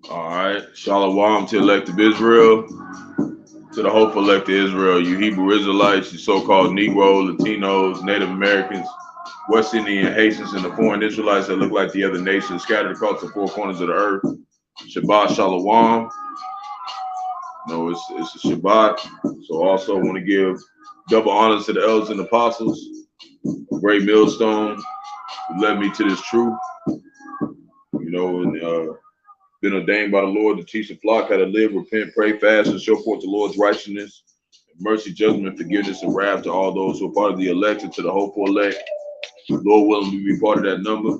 All right. Shalom to elective Israel, to the hopeful elected Israel, you Hebrew Israelites, you so-called Negro, Latinos, Native Americans, West Indian, Haitians, and the foreign Israelites that look like the other nations scattered across the four corners of the earth. Shabbat Shalom. No, it's a Shabbat. So also want to give double honors to the elders and apostles, a great millstone who led me to this truth. And been ordained by the Lord to teach the flock how to live, repent, pray, fast, and show forth the Lord's righteousness, mercy, judgment, forgiveness, and wrath to all those who are part of the elect and to the hopeful elect. Lord willing to be part of that number.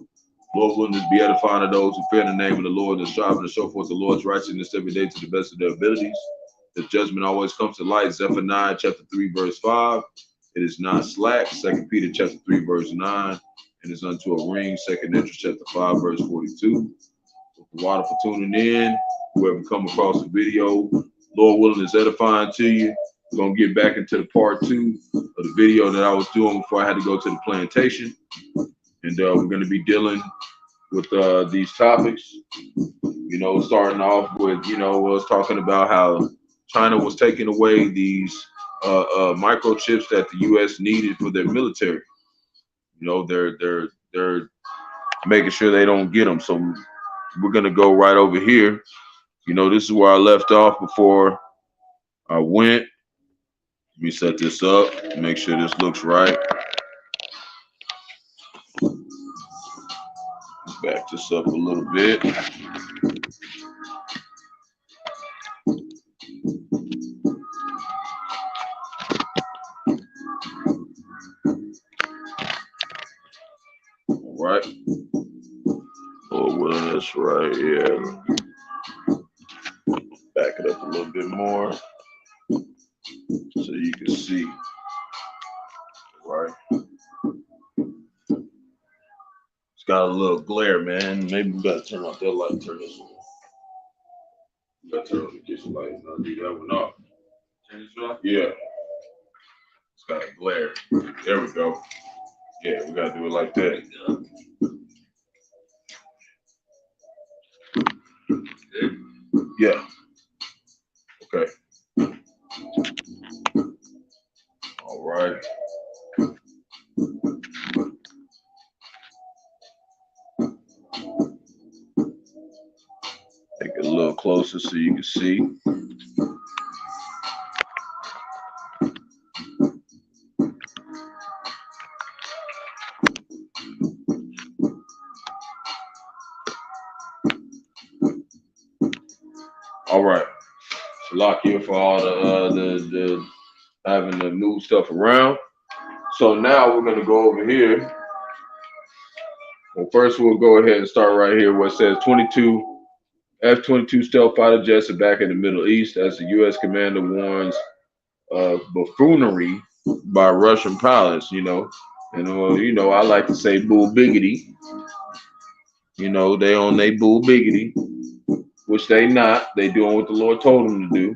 Lord willing to be edifying to those who fear the name of the Lord and striving to show forth the Lord's righteousness every day to the best of their abilities. The judgment always comes to light. Zephaniah chapter 3, verse 5. It is not slack. 2 Peter chapter 3, verse 9. And it's unto a ring. 2 Ezra chapter 5, verse 42. Water for tuning in. Whoever come across the video, Lord willing, is edifying to you. We're gonna get back into the part 2 of the video that I was doing before I had to go to the plantation, and we're gonna be dealing with these topics. Starting off with us talking about how China was taking away these microchips that the U.S. needed for their military. They're making sure they don't get them. So we're gonna go right over here. This is where I left off before I went. Let me set this up, make sure this looks right. Back this up a little bit. All right. Oh, well, that's right. Yeah. Back it up a little bit more so you can see. Right. It's got a little glare, man. Maybe we gotta turn off that light. Turn this one. We gotta turn on the kitchen light. I'll do that one off. Turn this off? Yeah. It's got a glare. There we go. Yeah, we gotta do it like that. Yeah. Okay. All right. Take it a little closer so you can see. All right. Lock here for all the having to move stuff around. So now we're gonna go over here. Well, first we'll go ahead and start right here where it says 22 F-22 stealth fighter jets are back in the Middle East as the U.S. commander warns of buffoonery by Russian pilots. And I like to say bull biggity. They on they bull biggity, which they not. They doing what the Lord told them to do.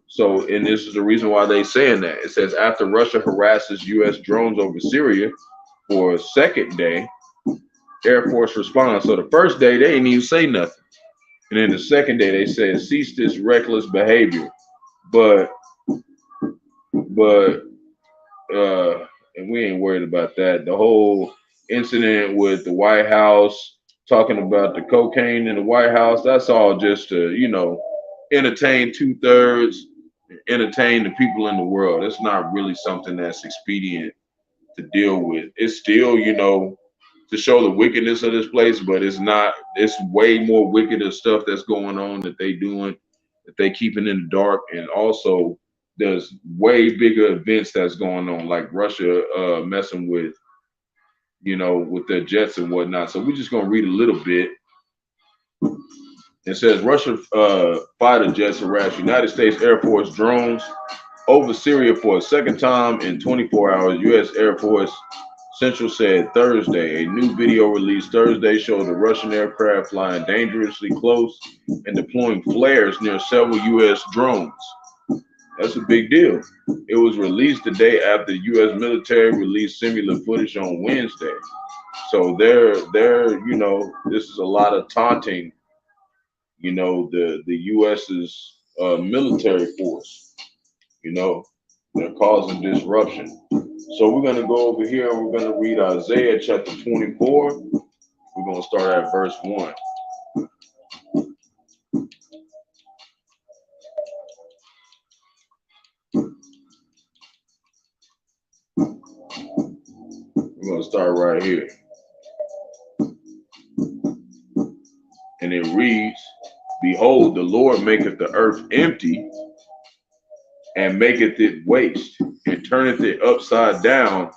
So, and this is the reason why they saying that. It says after Russia harasses U.S. drones over Syria for a second day, Air Force responds. So the first day they didn't even say nothing, and then the second day they said cease this reckless behavior. But and we ain't worried about that. The whole incident with the White House talking about the cocaine in the White House, that's all just to entertain 2/3, entertain the people in the world. It's not really something that's expedient to deal with. It's still, to show the wickedness of this place, but it's not. It's way more wickeder stuff that's going on that they doing, that they keeping in the dark, and also there's way bigger events that's going on, like Russia messing with, with their jets and whatnot. So we're just gonna read a little bit. It says Russian fighter jets harass United States Air Force drones over Syria for a second time in 24 hours. U.S. Air Force Central said Thursday. A new video released Thursday showed a Russian aircraft flying dangerously close and deploying flares near several U.S. drones. That's a big deal. It was released the day after the U.S. military released similar footage on Wednesday. So they're this is a lot of taunting you know, the US's military force. You know, they're causing disruption. So we're gonna go over here and we're gonna read Isaiah chapter 24. We're gonna start at verse 1. We're gonna start right here. And it reads, Behold, the Lord maketh the earth empty, and maketh it waste, and turneth it upside down,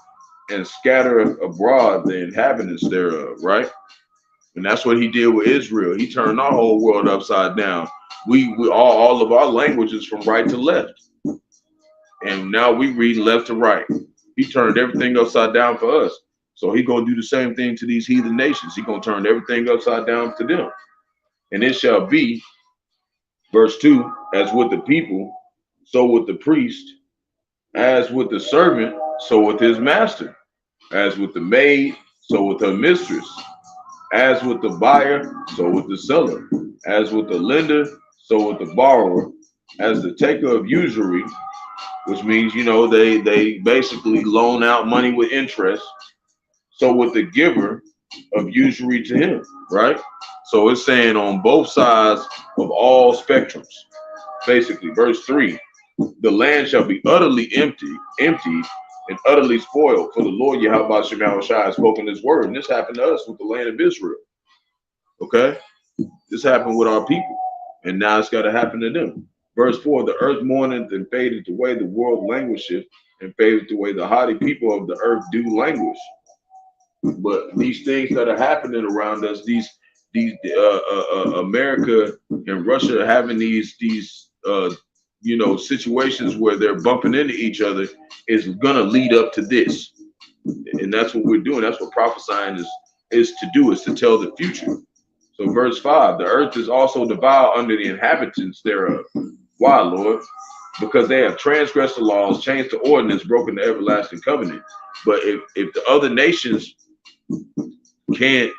and scattereth abroad the inhabitants thereof, right? And that's what he did with Israel. He turned our whole world upside down. We all of our languages from right to left. And now we read left to right. He turned everything upside down for us. So he gonna do the same thing to these heathen nations. He gonna turn everything upside down to them. And it shall be, verse 2, as with the people, so with the priest, as with the servant, so with his master, as with the maid, so with her mistress, as with the buyer, so with the seller, as with the lender, so with the borrower, as the taker of usury, which means, you know, they basically loan out money with interest, so with the giver of usury to him, right? So it's saying on both sides of all spectrums. Basically, verse 3, the land shall be utterly emptied and utterly spoiled, for the Lord Yahawashi has spoken his word. And this happened to us with the land of Israel. Okay? This happened with our people. And now it's got to happen to them. Verse 4, the earth mourneth and fadeth away, the world languisheth and fadeth away, the haughty people of the earth do languish. But these things that are happening around us, these America and Russia are having these you know, situations where they're bumping into each other is gonna lead up to this. And that's what we're doing. That's what prophesying is to do, is to tell the future. So verse 5, the earth is also devoured under the inhabitants thereof. Why, Lord? Because they have transgressed the laws, changed the ordinance, broken the everlasting covenant. But if the other nations can't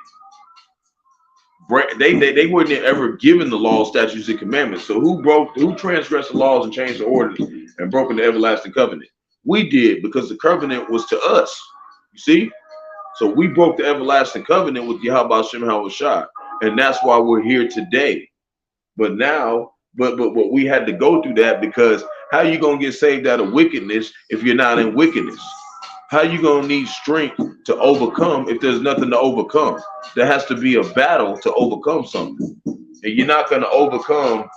break, they weren't ever given the law, statutes, and commandments. So who transgressed the laws and changed the ordinance and broken the everlasting covenant? We did, because the covenant was to us. You see? So we broke the everlasting covenant with Yahawashi, and that's why we're here today. But now, but we had to go through that, because how you gonna get saved out of wickedness if you're not in wickedness? How you gonna need strength to overcome if there's nothing to overcome? There has to be a battle to overcome something, and you're not gonna overcome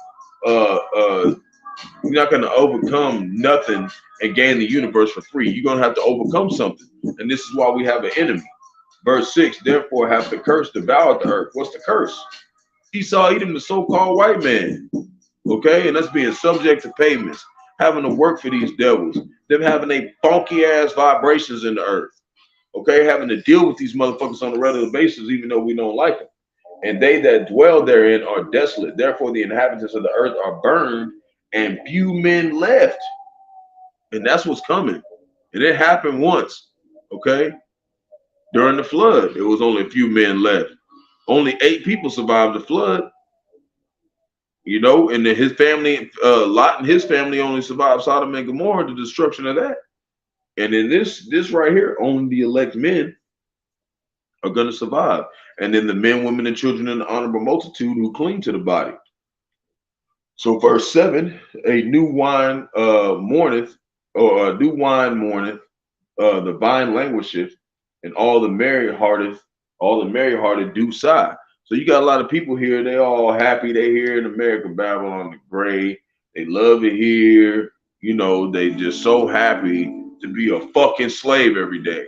nothing and gain the universe for free. You're gonna have to overcome something, and this is why we have an enemy. Verse 6, therefore hath the curse devoured the earth. What's the curse? Esau, Edom, the so-called white man. Okay, and that's being subject to payments, having to work for these devils, them having a funky ass vibrations in the earth. Okay, having to deal with these motherfuckers on a regular basis, even though we don't like them. And they that dwell therein are desolate. Therefore, the inhabitants of the earth are burned, and few men left. And that's what's coming. And it happened once. Okay, during the flood, there was only a few men left. Only 8 people survived the flood. You know, and then his family, Lot and his family only survived Sodom and Gomorrah, the destruction of that. And in this right here, only the elect men are going to survive. And then the men, women, and children in the honorable multitude who cling to the body. So verse 7, a new wine mourneth, or a new wine mourneth, the vine languisheth, and all the merry-hearted do sigh. So you got a lot of people here, they all happy they here in America, Babylon the Great. They love it here. You know, they just so happy to be a fucking slave every day.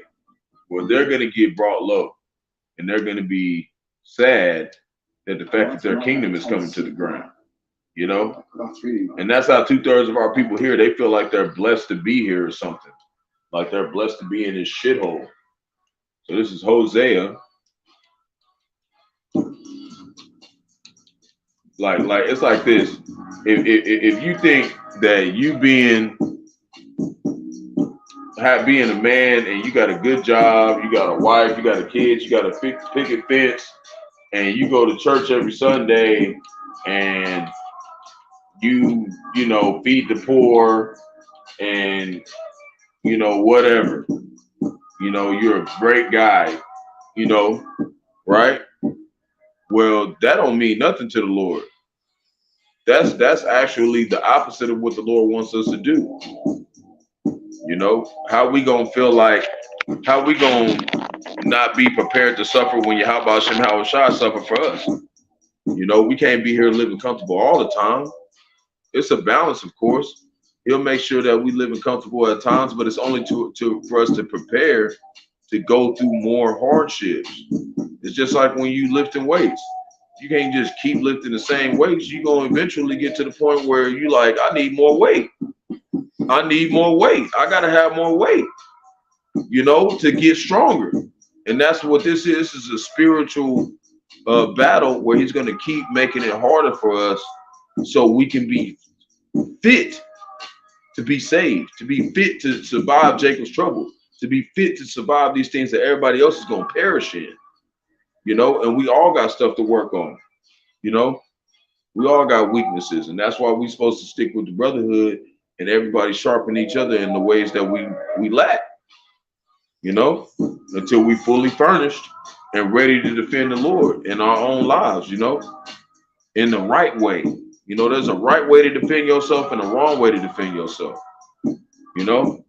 Well, they're going to get brought low, and they're going to be sad that the fact that their kingdom is coming to the ground, you know? And that's how 2/3 of our people here, they feel like they're blessed to be here or something. Like they're blessed to be in this shithole. So this is Hosea. Like it's like this. If you think that you being a man and you got a good job, you got a wife, you got a kid, you got a picket fence, and you go to church every Sunday and you know, feed the poor and, you know, whatever, you know, you're a great guy, you know, right? Well, that don't mean nothing to the Lord. That's actually the opposite of what the Lord wants us to do. You know, how we gonna feel like, how we gonna not be prepared to suffer when Yahawashi suffer for us? You know, we can't be here living comfortable all the time. It's a balance, of course. He'll make sure that we live in comfortable at times, but it's only for us to prepare to go through more hardships. It's just like when you lifting weights. You can't just keep lifting the same weights. You're going to eventually get to the point where you like, I need more weight. I need more weight. I got to have more weight, you know, to get stronger. And that's what this is. This is a spiritual battle where he's going to keep making it harder for us so we can be fit to be saved, to be fit to survive Jacob's trouble, to be fit to survive these things that everybody else is going to perish in. You know, and we all got stuff to work on. You know, we all got weaknesses, and that's why we're supposed to stick with the brotherhood and everybody sharpen each other in the ways that we lack. You know, until we fully furnished and ready to defend the Lord in our own lives. You know, in the right way. You know, there's a right way to defend yourself and a wrong way to defend yourself. You know.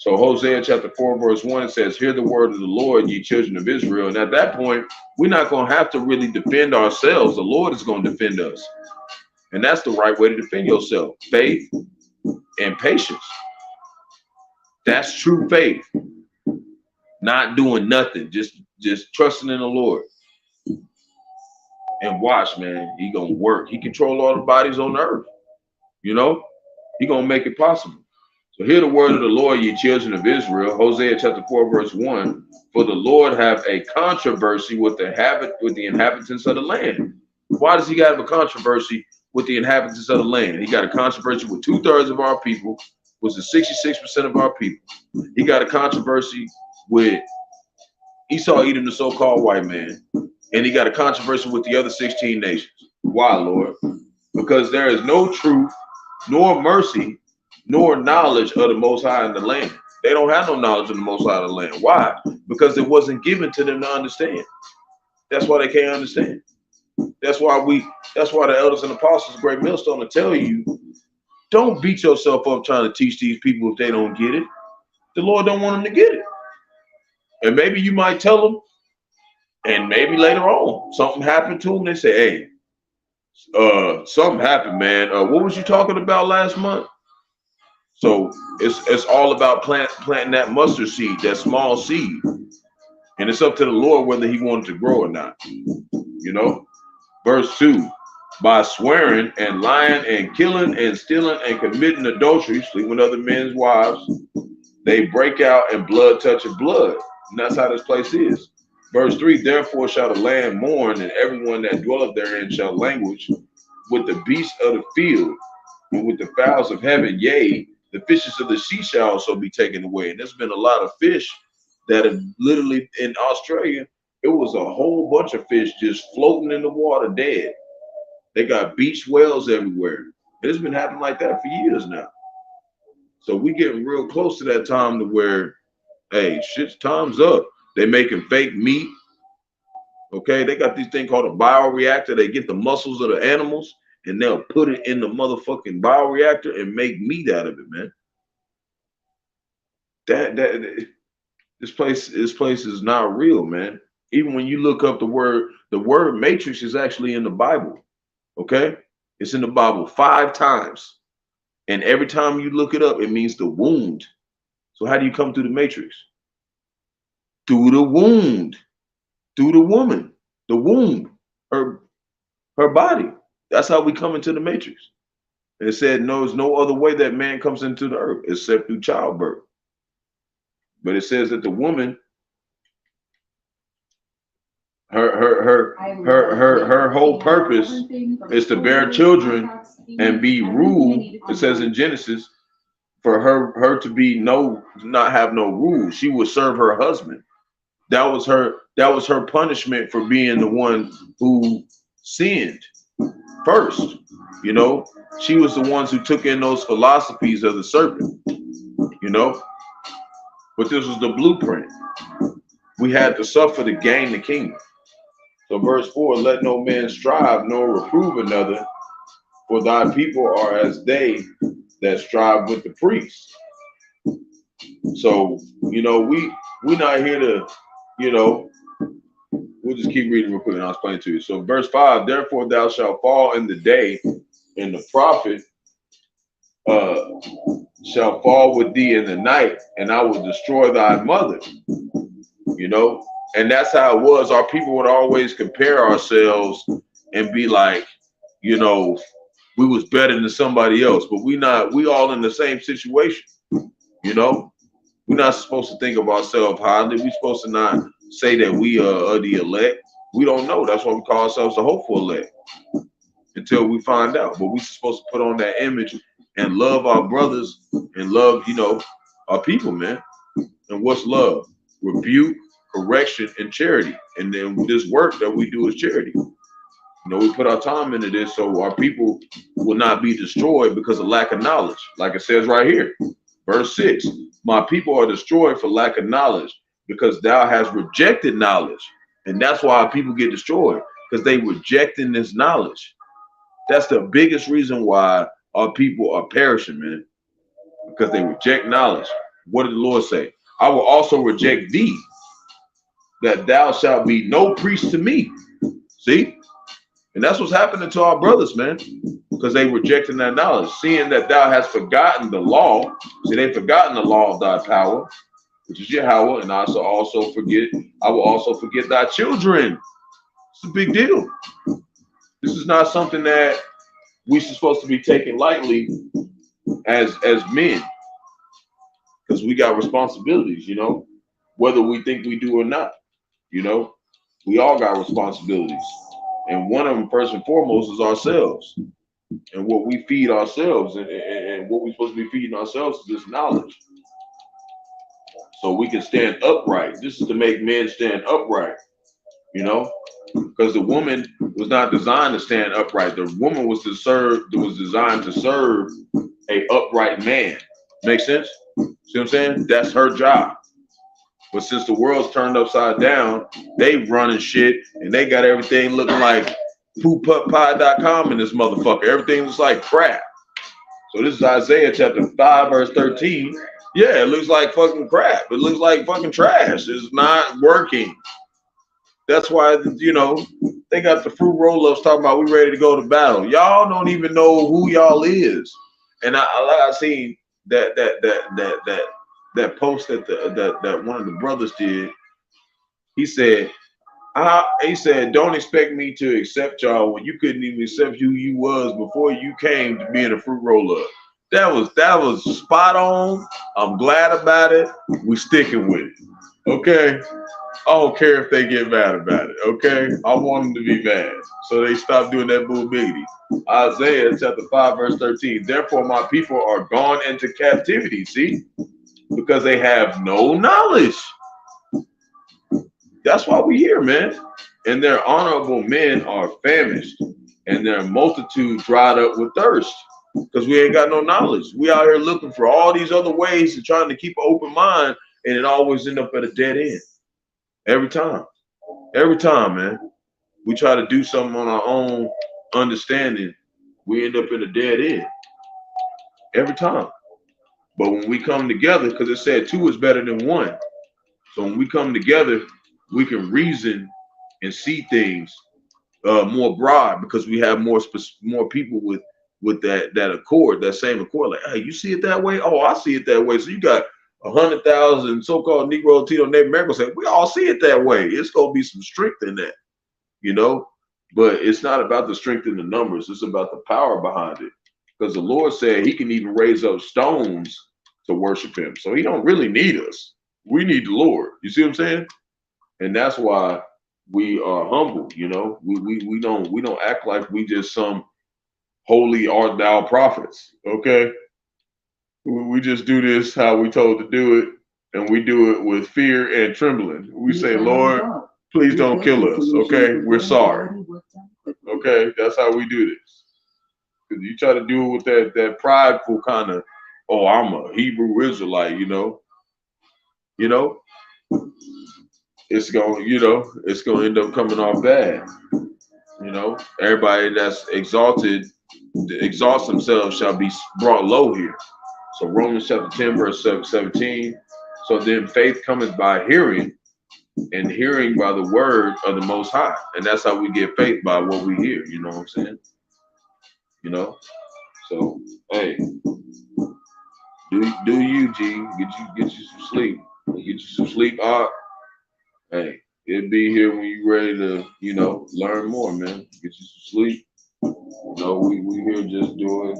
So Hosea chapter 4, verse 1, it says, hear the word of the Lord, ye children of Israel. And at that point, we're not going to have to really defend ourselves. The Lord is going to defend us. And that's the right way to defend yourself. Faith and patience. That's true faith. Not doing nothing. Just trusting in the Lord. And watch, man. He going to work. He control all the bodies on earth. You know? He going to make it possible. So hear the word of the Lord, ye children of Israel. Hosea chapter 4, verse 1. For the Lord have a controversy with the inhabitants of the land. Why does he have a controversy with the inhabitants of the land? He got a controversy with 2/3 of our people, which is 66% of our people. He got a controversy with Esau eating the so-called white man. And he got a controversy with the other 16 nations. Why, Lord? Because there is no truth nor mercy nor knowledge of the Most High in the land. They don't have no knowledge of the Most High in the land. Why? Because it wasn't given to them to understand. That's why they can't understand. That's why the elders and apostles of Great Millstone will tell you, don't beat yourself up trying to teach these people if they don't get it. The Lord don't want them to get it. And maybe you might tell them, and maybe later on, something happened to them. They say, hey, something happened, man. What was you talking about last month? So it's all about planting that mustard seed, that small seed. And it's up to the Lord whether he wanted to grow or not. You know? Verse 2, by swearing and lying and killing and stealing and committing adultery, sleeping with other men's wives, they break out and blood touching blood. And that's how this place is. Verse 3, therefore shall the land mourn, and everyone that dwelleth therein shall languish with the beasts of the field and with the fowls of heaven, yea, the fishes of the sea shall also be taken away. And there's been a lot of fish that have literally, in Australia, it was a whole bunch of fish just floating in the water dead. They got beach whales everywhere. It's been happening like that for years now. So we getting real close to that time to where, hey, shit's time's up. They making fake meat. Okay, they got this thing called a bioreactor. They get the muscles of the animals and they'll put it in the motherfucking bioreactor and make meat out of it, man. This place is not real, man. Even when you look up the word matrix is actually in the Bible. Okay? It's in the Bible 5 times. And every time you look it up, it means the wound. So how do you come through the matrix? Through the wound. Through the woman. The womb. Her body. That's how we come into the matrix. And it said, no, there's no other way that man comes into the earth except through childbirth. But it says that the woman, her whole purpose is to bear children and be ruled. It says in Genesis, for her to be not have no rule. She would serve her husband. That was her punishment for being the one who sinned. first. You know, she was the ones who took in those philosophies of the serpent. You know, but this was the blueprint. We had to suffer to gain the kingdom. So verse 4, let no man strive nor reprove another, for thy people are as they that strive with the priests. So, you know, we're not here to, you know, we'll just keep reading real quick and I'll explain to you. So verse 5, therefore thou shalt fall in the day, and the prophet shall fall with thee in the night, and I will destroy thy mother. You know, and that's how it was. Our people would always compare ourselves and be like, you know, we was better than somebody else, but we all in the same situation. You know, we're not supposed to think of ourselves highly. We're supposed to not say that we are the elect. We don't know. That's why we call ourselves the hopeful elect until we find out. But we're supposed to put on that image and love our brothers and love, you know, our people, man. And what's love? Rebuke, correction, and charity. And then this work that we do is charity. You know, we put our time into this so our people will not be destroyed because of lack of knowledge. Like it says right here, verse 6, my people are destroyed for lack of knowledge because thou hast rejected knowledge. And that's why our people get destroyed, because they rejecting this knowledge. That's the biggest reason why our people are perishing, man, because they reject knowledge. What did the Lord say? I will also reject thee, that thou shalt be no priest to me. See? And that's what's happening to our brothers, man, because they rejecting that knowledge, seeing that thou hast forgotten the law. See, they've forgotten the law of thy power, which is Yahawah, and I will also forget thy children. It's a big deal. This is not something that we're supposed to be taking lightly as men, because we got responsibilities, you know, whether we think we do or not. You know, we all got responsibilities. And one of them, first and foremost, is ourselves. And what we feed ourselves and what we're supposed to be feeding ourselves is this knowledge. So we can stand upright. This is to make men stand upright, you know, because the woman was not designed to stand upright. The woman was designed to serve a upright man. Make sense? See what I'm saying? That's her job. But since the world's turned upside down, they running shit and they got everything looking like poopupie.com in this motherfucker. Everything looks like crap. So this is Isaiah chapter 5, verse 13. Yeah, it looks like fucking crap. It looks like fucking trash. It's not working. That's why, you know, they got the fruit roll-ups talking about we ready to go to battle. Y'all don't even know who y'all is. And I seen that post that one of the brothers did. He said, don't expect me to accept y'all when you couldn't even accept who you was before you came to being a fruit roll-up. That was spot on. I'm glad about it. We sticking with it. Okay. I don't care if they get mad about it. Okay. I want them to be mad. So they stop doing that bull biggity. Isaiah chapter 5, verse 13. Therefore my people are gone into captivity. See? Because they have no knowledge. That's why we here, man. And their honorable men are famished, and their multitude dried up with thirst. Because we ain't got no knowledge. We out here looking for all these other ways and trying to keep an open mind, and it always end up at a dead end. Every time. Every time, man. We try to do something on our own understanding, we end up in a dead end. Every time. But when we come together, because it said two is better than one. So when we come together, we can reason and see things more broad, because we have more people with that accord, that same accord. Like, hey, you see it that way? Oh, I see it that way. So you got 100,000 so-called Negro, Latino, Native Americans saying, we all see it that way. It's going to be some strength in that, you know? But it's not about the strength in the numbers. It's about the power behind it. Because the Lord said he can even raise up stones to worship him. So he don't really need us. We need the Lord. You see what I'm saying? And that's why we are humble, you know? We don't act like we just some holy art thou prophets, okay? We just do this how we told to do it, and we do it with fear and trembling. We say, Lord, please don't kill us, okay? We're sorry. Okay, that's how we do this. Because you try to do it with that prideful kind of, oh, I'm a Hebrew Israelite, you know, it's gonna end up coming off bad. Everybody that's exalts themselves shall be brought low here. So Romans chapter 10, verse 17. So then faith cometh by hearing, and hearing by the word of the Most High. And that's how we get faith, by what we hear. You know what I'm saying? So hey, do you, G? Get you some sleep. Get you some sleep. Hey, it'll be here when you ready to, learn more, man. Get you some sleep. We here just doing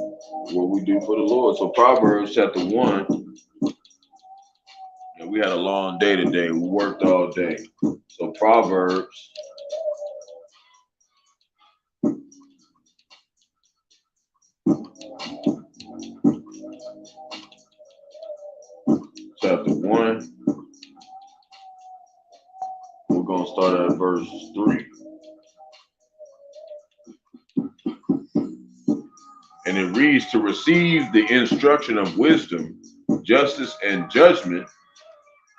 what we do for the Lord. So Proverbs chapter 1. We had a long day today. We worked all day. So Proverbs chapter 1. We're going to start at verse 3. And it reads, to receive the instruction of wisdom, justice and judgment,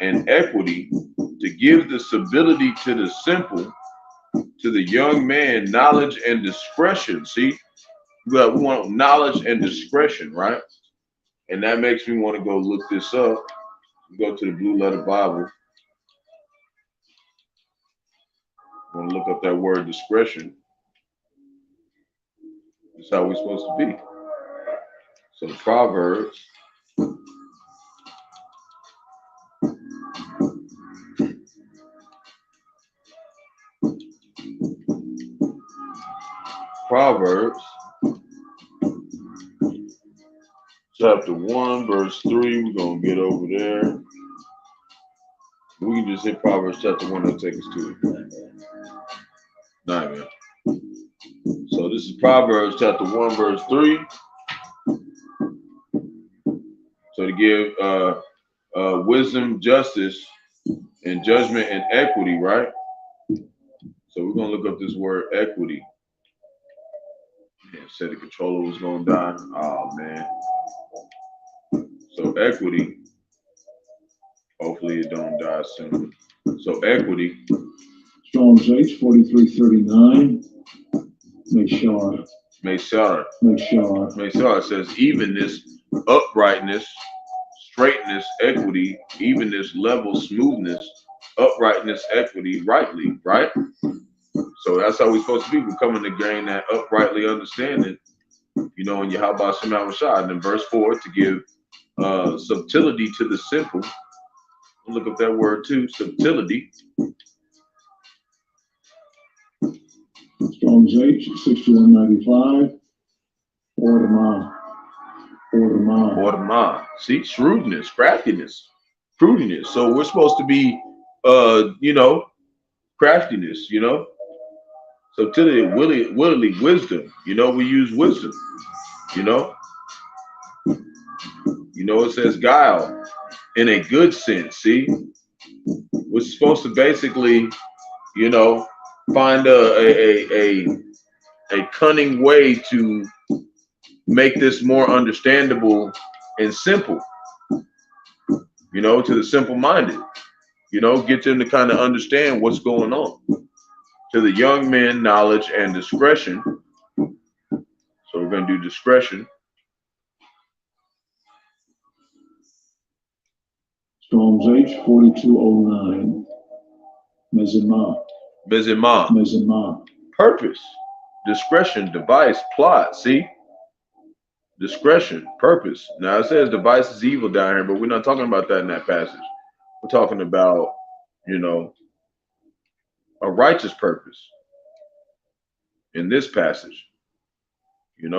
and equity, to give the stability to the simple, to the young man knowledge and discretion. See, we want knowledge and discretion, right? And that makes me want to go look this up. Go to the Blue Letter Bible. I want to look up that word discretion. That's how we're supposed to be. So Proverbs chapter 1, verse 3. We're going to get over there. We can just hit Proverbs chapter 1 and take us to it. Nah, man. So this is Proverbs chapter 1, verse 3. So to give wisdom, justice, and judgment and equity, right? So we're going to look up this word equity. Said the controller was going to die. Oh, man. So equity, hopefully it don't die soon. So equity. Strong's H 4339. Meshar says evenness, uprightness, straightness, equity, evenness, level, smoothness, uprightness, equity, rightly, right? So that's how we're supposed to be. We're coming to gain that uprightly understanding, in Yahawashi. And in verse 4, to give subtlety to the simple. Look up that word too, subtlety. Strong's H 6195. Order. See, shrewdness, craftiness, prudiness. So we're supposed to be, craftiness, subtlety, willily, wisdom. We use wisdom, it says guile in a good sense. See, we're supposed to basically, find a cunning way to make this more understandable and simple, to the simple-minded, get them to kind of understand what's going on. To the young men, knowledge and discretion. So we're going to do discretion. Strong's H 4209. Mezimah. Purpose, discretion, device, plot. See? Discretion, purpose. Now it says device is evil down here, but we're not talking about that in that passage. We're talking about, a righteous purpose in this passage. It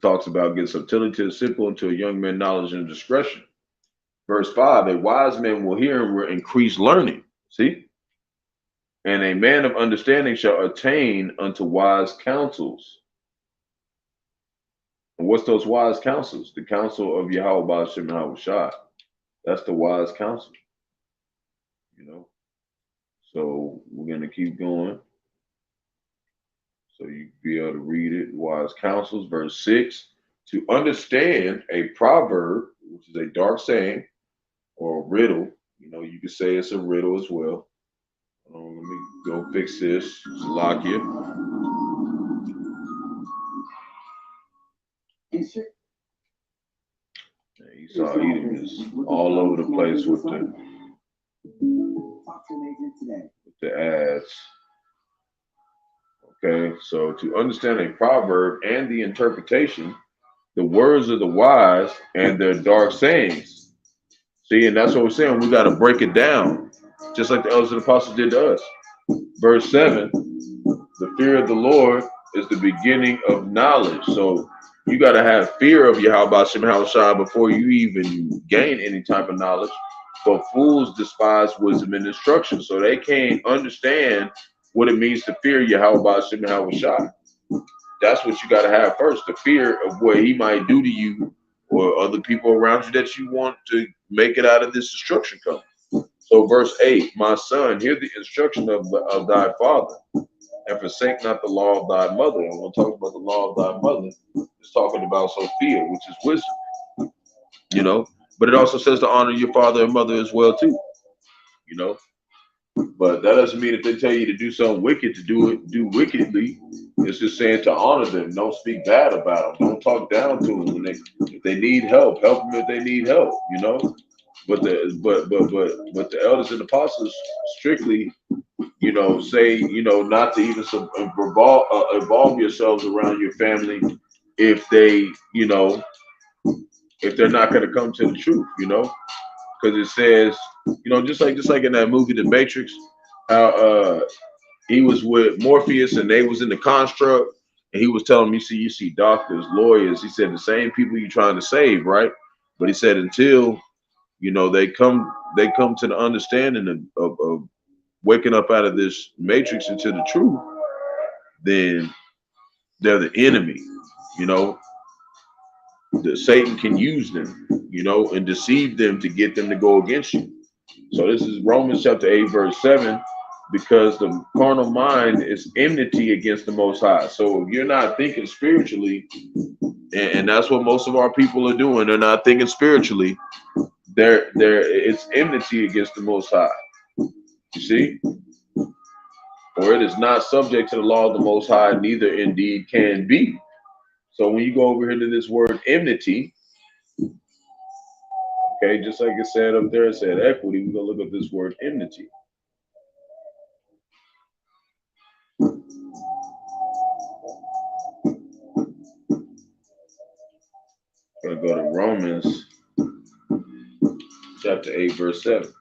talks about get subtlety to the simple and to a young man knowledge and discretion. Verse 5, a wise man will hear and will increase learning. See? And a man of understanding shall attain unto wise counsels. And what's those wise counsels? The counsel of Yahawah, Bahasham, and Yahawashi. That's the wise counsel. So we're going to keep going. So you be able to read it. Wise counsels, verse 6. To understand a proverb, which is a dark saying or a riddle, you could say it's a riddle as well. Let me go fix this. Salakia. Esau Edom is all over the place with the ads. Okay, so to understand a proverb and the interpretation, the words of the wise and their dark sayings. See, and that's what we're saying. We got to break it down, just like the elders and apostles did to us. Verse 7, the fear of the Lord is the beginning of knowledge. So you got to have fear of Yahawashi before you even gain any type of knowledge. But fools despise wisdom and instruction, so they can't understand what it means to fear Yahawashi. That's what you got to have first, the fear of what he might do to you or other people around you that you want to make it out of this destruction coming. So verse 8, my son, hear the instruction of thy father, and forsake not the law of thy mother. And when talking about the law of thy mother, it's talking about Sophia, which is wisdom, But it also says to honor your father and mother as well too, you know. But that doesn't mean if they tell you to do something wicked, to do wickedly. It's just saying to honor them. Don't speak bad about them. Don't talk down to them. If they need help them if they need help. But the elders and apostles strictly, say, not to even involve yourselves around your family if they, if they're not going to come to the truth, because it says, just like in that movie, The Matrix, how he was with Morpheus and they was in the construct, and he was telling me, you see doctors, lawyers. He said the same people you're trying to save, right? But he said until they come to the understanding of waking up out of this matrix into the truth, then they're the enemy. You know, that Satan can use them, and deceive them to get them to go against you. So this is Romans chapter 8, verse 7, because the carnal mind is enmity against the Most High. So if you're not thinking spiritually, and that's what most of our people are doing, they're not thinking spiritually, it's enmity against the Most High. You see? For it is not subject to the law of the Most High, neither indeed can be. So when you go over here to this word enmity, okay, just like it said up there, it said equity, we're going to look at this word enmity. I'm going to go to Romans chapter 8, verse 7.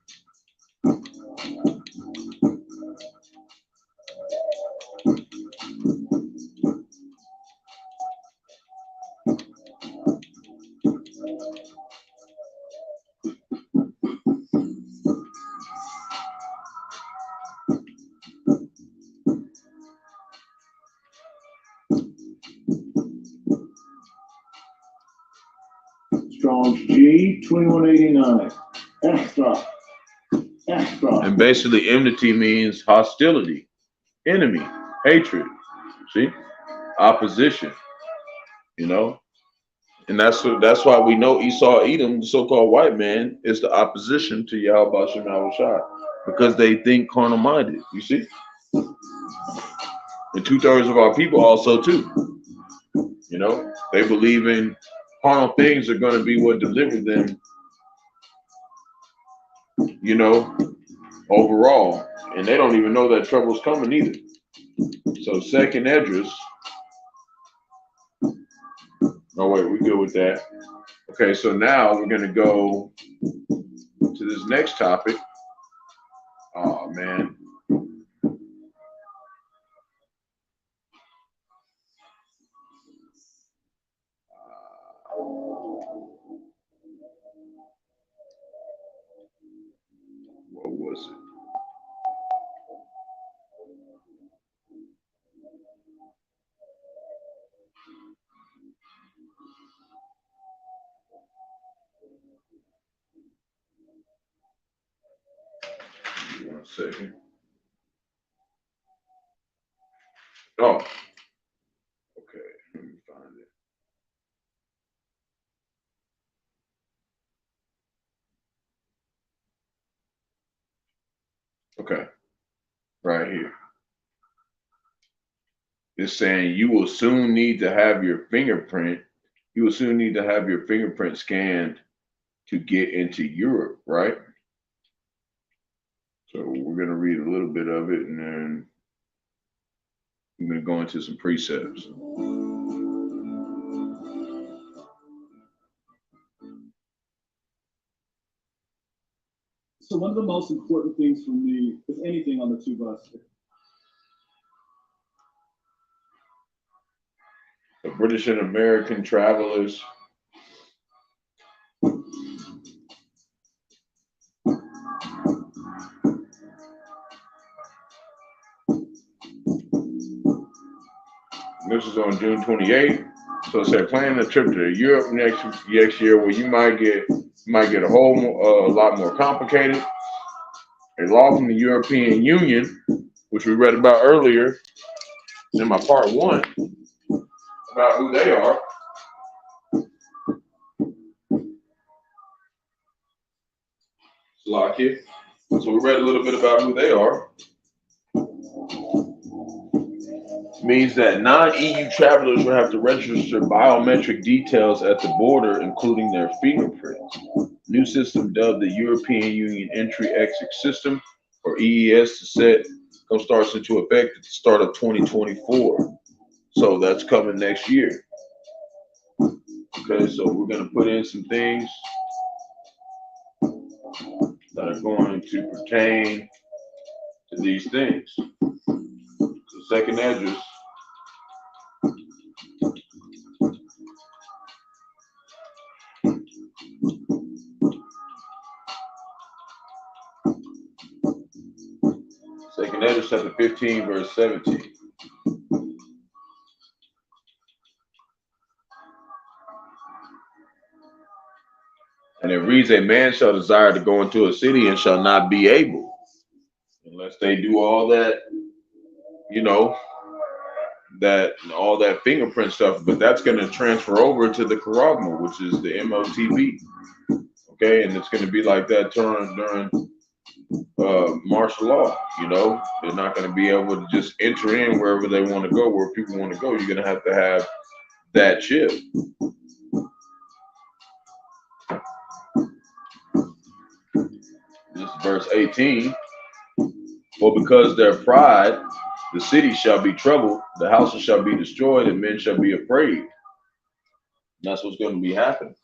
Strong's G 2189. Extra. And basically, enmity means hostility, enemy, hatred. See, opposition. And that's why we know Esau Edom, the so-called white man, is the opposition to Yahawashi, because they think carnal minded. You see, and 2/3 of our people also too. They believe in carnal things are going to be what deliver them. Overall, and they don't even know that trouble's coming either. So second Esdras. Oh wait, we're good with that. Okay, so now we're gonna go to this next topic. Oh man. What was it? One second. Oh, Okay, right here. It's saying you will soon need to have your fingerprint. You will soon need to have your fingerprint scanned to get into Europe, right? So we're going to read a little bit of it and then we're going to go into some precepts. So one of the most important things for me, if anything, on the two bus. The British and American travelers. This is on June 28th. So it said planning a trip to Europe next year, where you might get a whole lot more complicated. A law from the European Union, which we read about earlier in my part 1, about who they are. Slovakia. So we read a little bit about who they are. Means that non-EU travelers will have to register biometric details at the border, including their fingerprints. New system dubbed the European Union Entry-Exit System, or EES, starts into effect at the start of 2024. So that's coming next year. Okay, so we're going to put in some things that are going to pertain to these things. So second address. Second Ezra chapter 15, verse 17. And it reads, a man shall desire to go into a city and shall not be able, unless they do all that, all that fingerprint stuff. But that's going to transfer over to the Karagma, which is the MOTB. Okay, and it's going to be like that during martial law. They're not going to be able to just enter in wherever they want to go, where people want to go. You're going to have that chip. This is verse 18. For because their pride, the city shall be troubled, the houses shall be destroyed, and men shall be afraid. And that's what's going to be happening.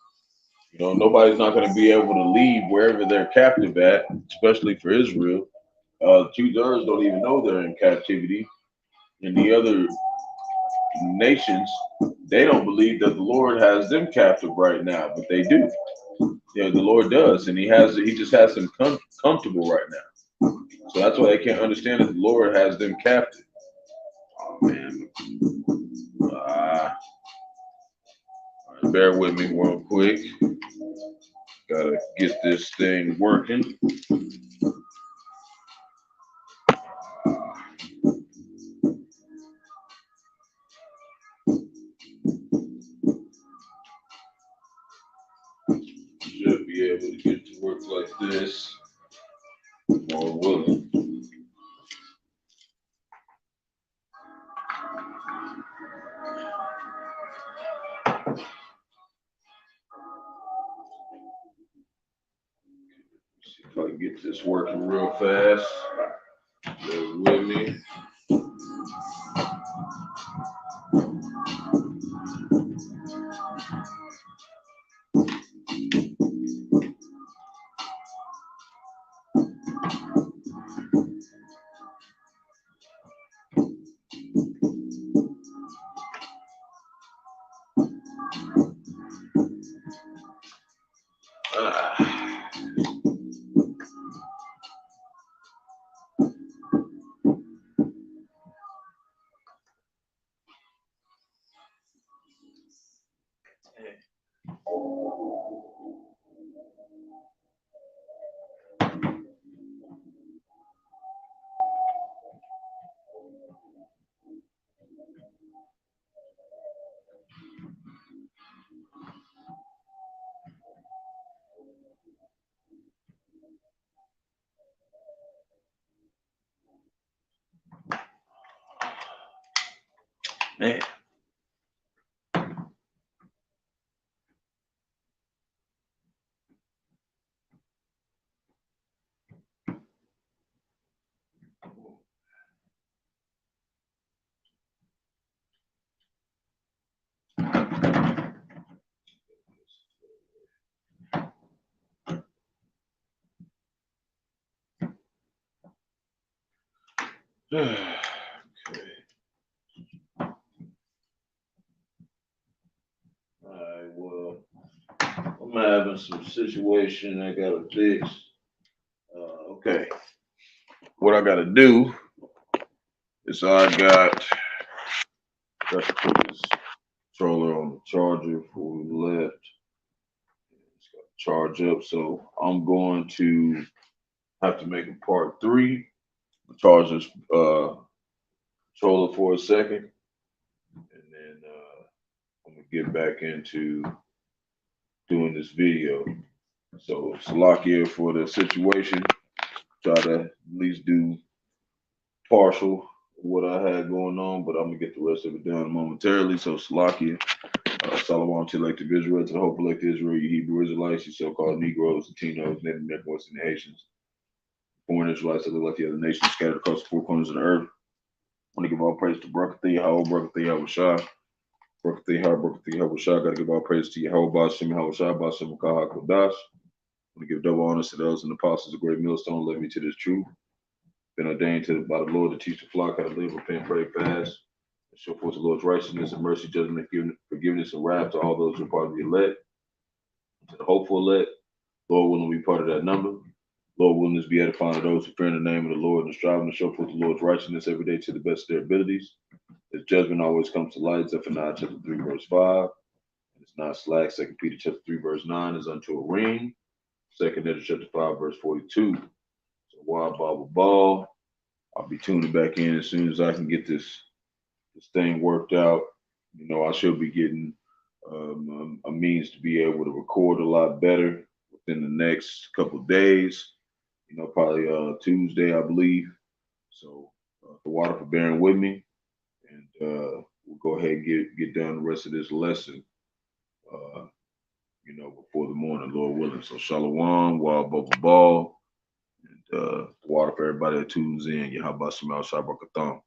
Nobody's not going to be able to leave wherever they're captive at, especially for Israel. 2/3 don't even know they're in captivity. And the other nations, they don't believe that the Lord has them captive right now, but they do. The Lord does, and He just has them comfortable right now. So that's why they can't understand that the Lord has them captive. Oh man, bear with me real quick. Gotta get this thing working. Should be able to get to work like this. More willing. See if I can get this working real fast. Bear with me. Man. Okay. All right, well, I'm having some situation I gotta fix. Okay. What I gotta do is I got to put this controller on the charger before we left. It's got to charge up, so I'm going to have to make a part 3. Charge this controller for a second, and then I'm gonna get back into doing this video. So Salakia for the situation. Try to at least do partial what I had going on, but I'm gonna get the rest of it done momentarily. So Salakia, Salawam to elected Israel, to the hope elected Israel, you Hebrew Israelites, you so-called Negroes, Latinos, Native Americans, and Haitians, foreign Israelites that live like the other nations scattered across the 4 corners of the earth. I want to give all praise to Barak, Yahawah, Barak, Yahawashi, Barak, Yahawashi. Got to give all praise to Yahawah, Bahasham, Yahawashi, Bahasham, Qadash. I want to give double honors to those and apostles of great millstone led me to this truth. Been ordained by the Lord to teach the flock how to live, repent, pray, fast, and show forth the Lord's righteousness and mercy, judgment, forgiveness, and wrath to all those who are part of the elect, to the hopeful elect. Lord willing, be part of that number. Lord willing, this be edifying to those who fear in the name of the Lord and striving to show forth the Lord's righteousness every day to the best of their abilities. His judgment always comes to light. Zephaniah chapter 3, verse 5. And it's not slack. 2 Peter chapter 3, verse 9 is unto a ring. 2 Peter chapter 5, verse 42. So wild ball. I'll be tuning back in as soon as I can get this thing worked out. You know, I should be getting a means to be able to record a lot better within the next couple of days. You know, probably Tuesday, I believe. So the water for bearing with me, and we'll go ahead and get done the rest of this lesson. You know, before the morning, Lord willing. So Shalom, wild bubble ball, and the water for everybody that tunes in. Yahawah Shemel Shabbat Atham.